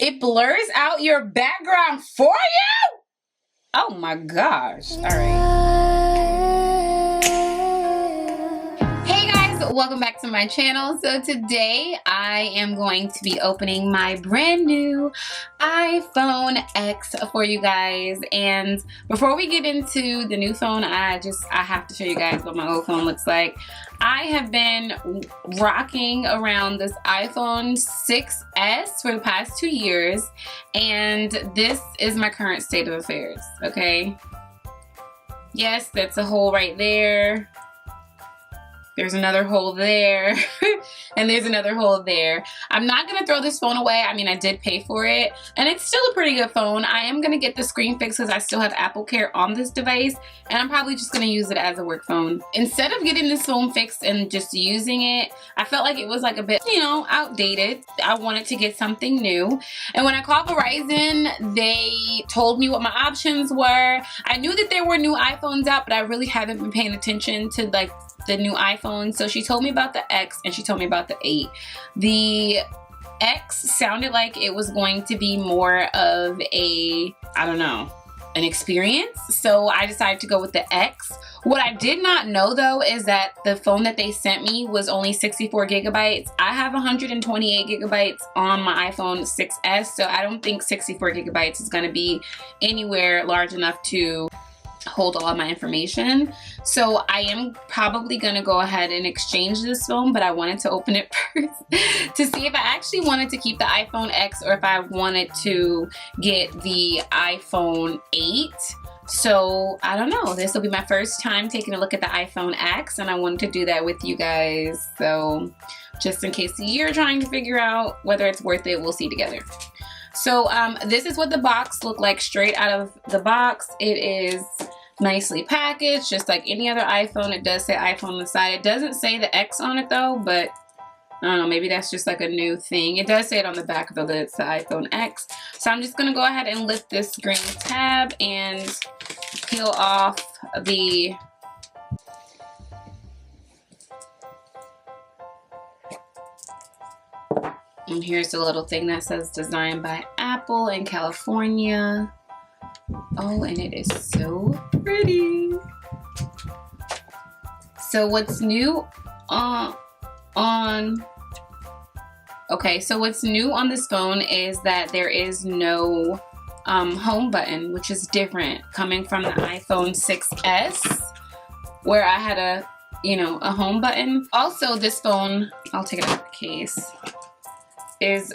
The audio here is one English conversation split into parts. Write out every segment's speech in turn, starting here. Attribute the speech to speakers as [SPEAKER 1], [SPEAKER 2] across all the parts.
[SPEAKER 1] It blurs out your background for you? Oh my gosh. All right. Hey guys, welcome back to my channel. So today I am going to be opening my brand new iPhone X for you guys. And before we get into the new phone, I have to show you guys what my old phone looks like. I have been rocking around this iPhone 6s for the past 2 years, and this is my current state of affairs, okay? Yes, that's a hole right there. There's another hole there, and there's another hole there. I'm not gonna throw this phone away. I mean, I did pay for it, and it's still a pretty good phone. I am gonna get the screen fixed because I still have Apple Care on this device, and I'm probably just gonna use it as a work phone. Instead of getting this phone fixed and just using it, I felt like it was like a bit, you know, outdated. I wanted to get something new, and when I called Verizon, they told me what my options were. I knew that there were new iPhones out, but I really haven't been paying attention to like the new iPhone. So she told me about the X and she told me about the 8. The X sounded like it was going to be more of a, I don't know, an experience. So I decided to go with the X. What I did not know though is that the phone that they sent me was only 64 gigabytes. I have 128 gigabytes on my iPhone 6s, so I don't think 64 gigabytes is going to be anywhere large enough to hold all of my information. So I am probably gonna go ahead and exchange this phone, but I wanted to open it first to see if I actually wanted to keep the iPhone X or if I wanted to get the iPhone 8. So I don't know, this will be my first time taking a look at the iPhone X, and I wanted to do that with you guys. So just in case you're trying to figure out whether it's worth it, we'll see together. So this is what the box looked like straight out of the box. It is nicely packaged, just like any other iPhone. It does say iPhone on the side. It doesn't say the X on it though, but I don't know, maybe that's just like a new thing. It does say it on the back though that it's the iPhone X. So I'm just gonna go ahead and lift this green tab and peel off the and here's the little thing that says designed by Apple in California. Oh, and it is so pretty. So what's new so what's new on this phone is that there is no home button, which is different coming from the iPhone 6s where I had a home button. Also, this phone, I'll take it out of the case, is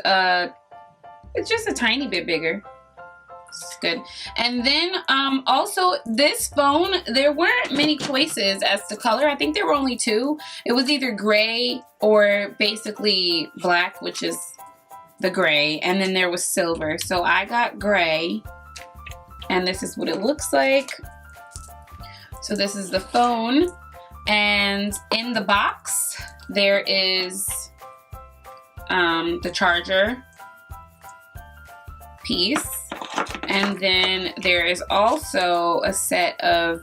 [SPEAKER 1] it's just a tiny bit bigger. It's good. And then also this phone, there weren't many choices as to color. I think there were only 2. It was either gray or basically black, which is the gray, and then there was silver. So I got gray, and this is what it looks like. So this is the phone, and in the box there is the charger piece, and then there is also a set of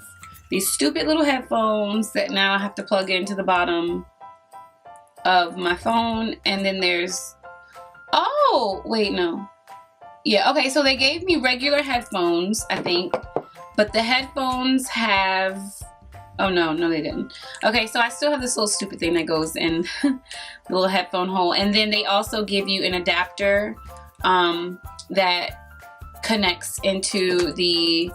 [SPEAKER 1] these stupid little headphones that now I have to plug into the bottom of my phone. And then there's, oh wait, no, yeah, okay, so they gave me regular headphones, I think, but the headphones have, oh no, they didn't. Okay, so I still have this little stupid thing that goes in the little headphone hole. And then they also give you an adapter that connects into the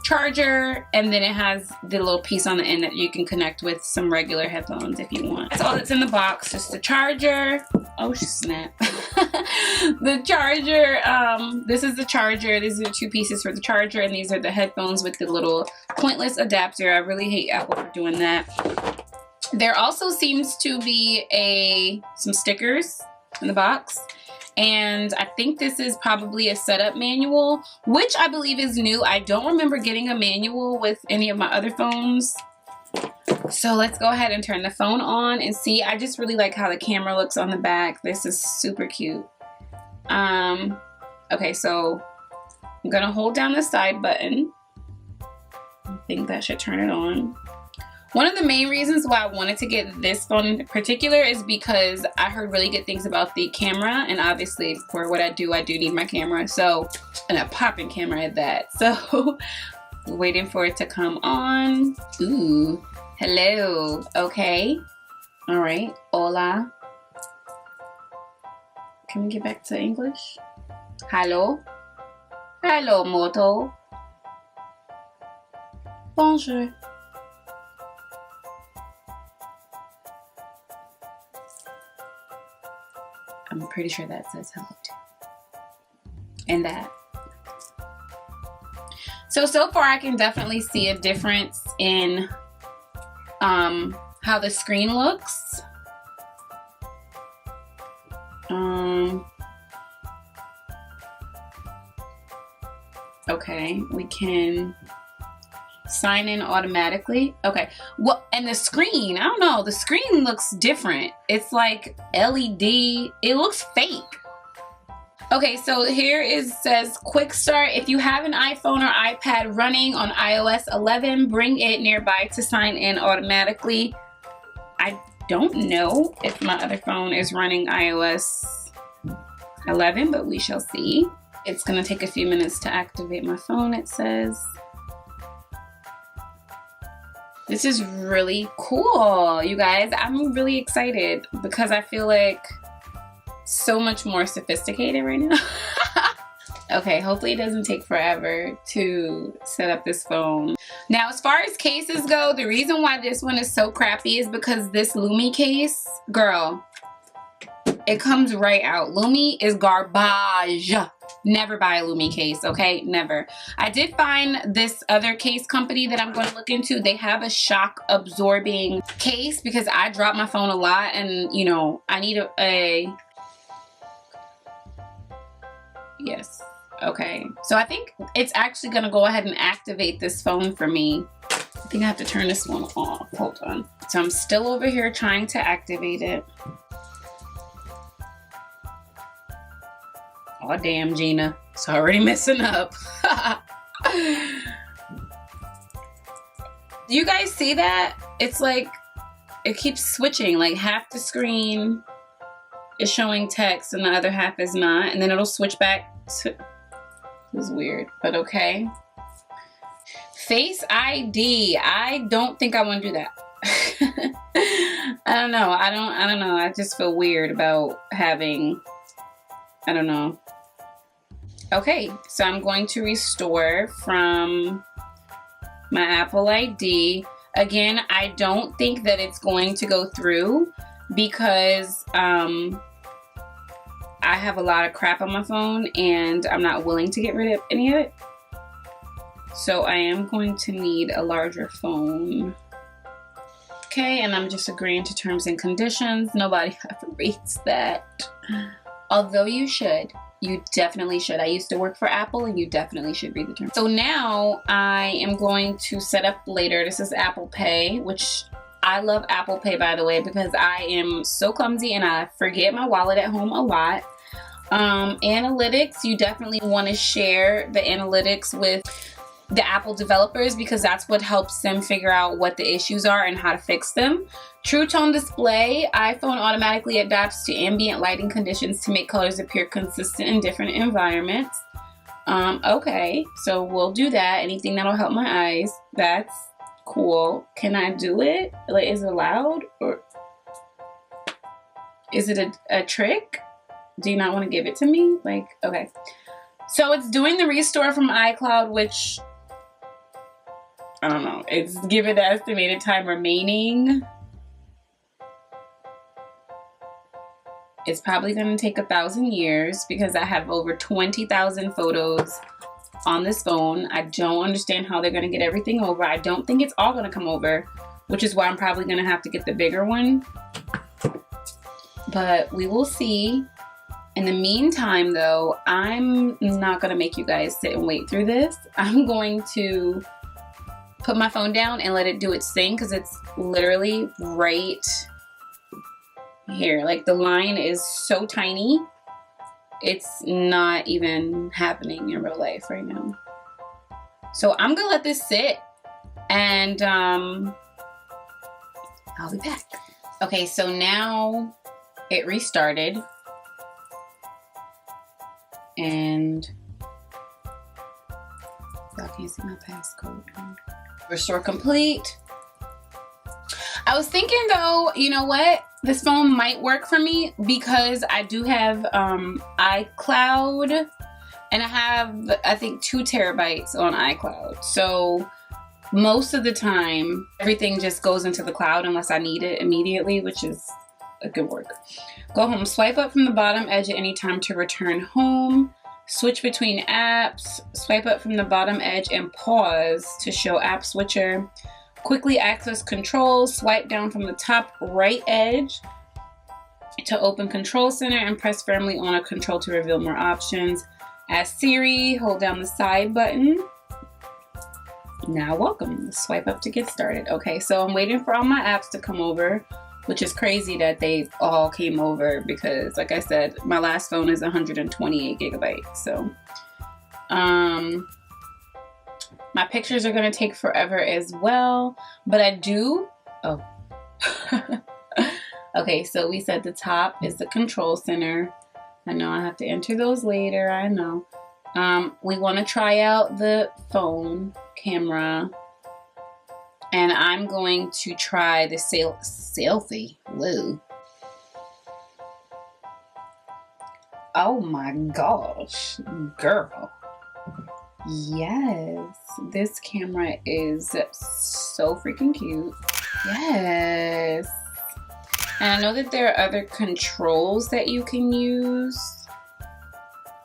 [SPEAKER 1] charger, and then it has the little piece on the end that you can connect with some regular headphones if you want. That's all that's in the box, just the charger. Oh snap. The charger, this is the charger. These are the 2 pieces for the charger, and these are the headphones with the little pointless adapter. I really hate Apple for doing that. There also seems to be some stickers in the box, and I think this is probably a setup manual, which I believe is new. I don't remember getting a manual with any of my other phones. So let's go ahead and turn the phone on and see. I just really like how the camera looks on the back. This is super cute. Okay, so I'm gonna hold down the side button. I think that should turn it on. One of the main reasons why I wanted to get this phone in particular is because I heard really good things about the camera, and obviously for what I do need my camera, so, and a popping camera at that. So waiting for it to come on. Ooh, hello, okay. All right, hola. Can we get back to English? Hello? Hello, moto. Bonjour. I'm pretty sure that says hello too. And that. So far I can definitely see a difference in how the screen looks. Okay, we can sign in automatically. Okay, well, and the screen, I don't know, the screen looks different. It's like LED, it looks fake. Okay, so here it says quick start. If you have an iPhone or iPad running on iOS 11, bring it nearby to sign in automatically. I don't know if my other phone is running iOS 11, but we shall see. It's gonna take a few minutes to activate my phone, it says. This is really cool, you guys. I'm really excited because I feel like so much more sophisticated right now. Okay, hopefully it doesn't take forever to set up this phone. Now, as far as cases go, the reason why this one is so crappy is because this Lumi case, girl, it comes right out. Lumi is garbage. Never buy a Lumi case, okay? Never. I did find this other case company that I'm going to look into. They have a shock absorbing case because I drop my phone a lot and, you know, I need a yes. Okay. So I think it's actually going to go ahead and activate this phone for me. I think I have to turn this one off. Hold on. So I'm still over here trying to activate it. Oh, damn, Gina. It's already messing up. Do you guys see that? It's like, it keeps switching. Like half the screen is showing text and the other half is not. And then it'll switch back to... This is weird, but okay. Face ID. I don't think I want to do that. I don't know. I don't know. I just feel weird about having... I don't know. Okay, so I'm going to restore from my Apple ID. Again, I don't think that it's going to go through because I have a lot of crap on my phone and I'm not willing to get rid of any of it. So I am going to need a larger phone. Okay, and I'm just agreeing to terms and conditions. Nobody ever reads that. Although you should. You definitely should. I used to work for Apple and you definitely should read the terms. So now I am going to set up later. This is Apple Pay, which I love Apple Pay, by the way, because I am so clumsy and I forget my wallet at home a lot. Analytics, you definitely want to share the analytics with the Apple developers because that's what helps them figure out what the issues are and how to fix them. True Tone Display, iPhone automatically adapts to ambient lighting conditions to make colors appear consistent in different environments. Okay, so we'll do that. Anything that'll help my eyes. That's cool. Can I do it? Like, is it allowed? Or is it a trick? Do you not want to give it to me? Like, okay. So it's doing the restore from iCloud, which, I don't know. It's given the estimated time remaining. It's probably going to take 1,000 years because I have over 20,000 photos on this phone. I don't understand how they're going to get everything over. I don't think it's all going to come over, which is why I'm probably going to have to get the bigger one. But we will see. In the meantime, though, I'm not going to make you guys sit and wait through this. I'm going to put my phone down and let it do its thing because it's literally right here. Like, the line is so tiny. It's not even happening in real life right now. So I'm going to let this sit and I'll be back. Okay, so now it restarted. And y'all can't see my passcode. Restore complete. I was thinking though, you know what? This phone might work for me because I do have iCloud, and I have, I think, 2 terabytes on iCloud. So most of the time, everything just goes into the cloud unless I need it immediately, which is a good work. Go home, swipe up from the bottom edge at any time to return home. Switch between apps, swipe up from the bottom edge and pause to show app switcher. Quickly access controls, swipe down from the top right edge to open control center and press firmly on a control to reveal more options. Ask Siri, hold down the side button. Now welcome, swipe up to get started. Okay, so I'm waiting for all my apps to come over, which is crazy that they all came over because, like I said, my last phone is 128 gigabytes. So, my pictures are gonna take forever as well, but I do, oh. Okay, so we said the top is the control center. I know I have to enter those later, I know. We wanna try out the phone camera. And I'm going to try the selfie. Whoa. Oh my gosh, girl. Yes, this camera is so freaking cute. Yes. And I know that there are other controls that you can use.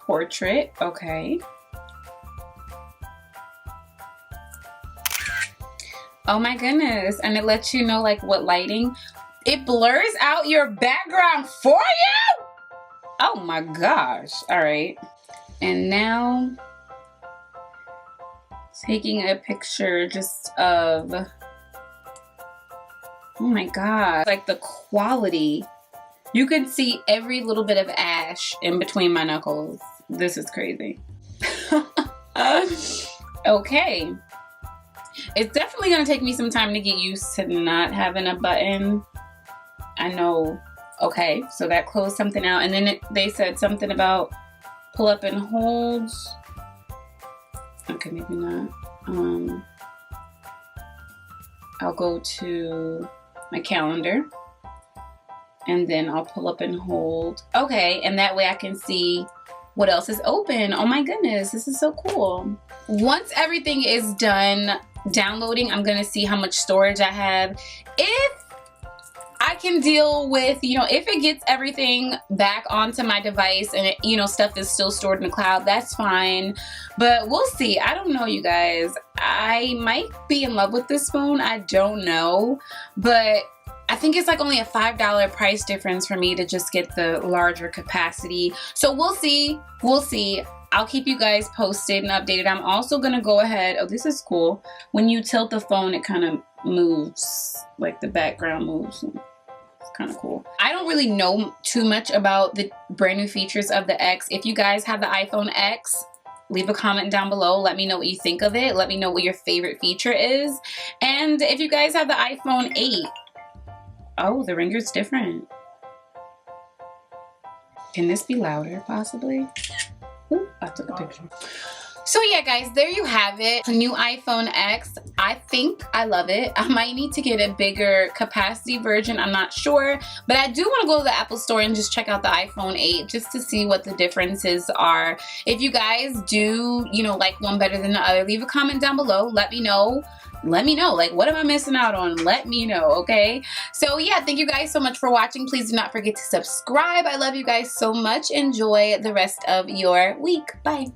[SPEAKER 1] Portrait, okay. Oh my goodness, and it lets you know like what lighting. It blurs out your background for you? Oh my gosh, all right. And now, taking a picture just of, oh my god, like the quality. You can see every little bit of ash in between my knuckles. This is crazy. Okay. It's definitely going to take me some time to get used to not having a button. I know. Okay, so that closed something out. And then they said something about pull up and hold. Okay, maybe not. I'll go to my calendar. And then I'll pull up and hold. Okay, and that way I can see what else is open. Oh my goodness, this is so cool. Once everything is done downloading, I'm gonna see how much storage I have. If I can deal with, you know, if it gets everything back onto my device and it, you know, stuff is still stored in the cloud, that's fine. But we'll see. I don't know, you guys. I might be in love with this phone. I don't know. But I think it's like only a $5 price difference for me to just get the larger capacity. So we'll see. We'll see. I'll keep you guys posted and updated. I'm also gonna go ahead, oh, this is cool. When you tilt the phone, it kind of moves, like the background moves. It's kind of cool. I don't really know too much about the brand new features of the X. If you guys have the iPhone X, leave a comment down below. Let me know what you think of it. Let me know what your favorite feature is. And if you guys have the iPhone 8, oh, the ringer's different. Can this be louder, possibly? Ooh, I took a picture. So yeah, guys, there you have it. The new iPhone X. I think I love it. I might need to get a bigger capacity version. I'm not sure. But I do want to go to the Apple Store and just check out the iPhone 8 just to see what the differences are. If you guys do, you know, like one better than the other, leave a comment down below. Let me know. Let me know, like, what am I missing out on? Let me know, okay? So yeah, thank you guys so much for watching. Please do not forget to subscribe. I love you guys so much. Enjoy the rest of your week. Bye.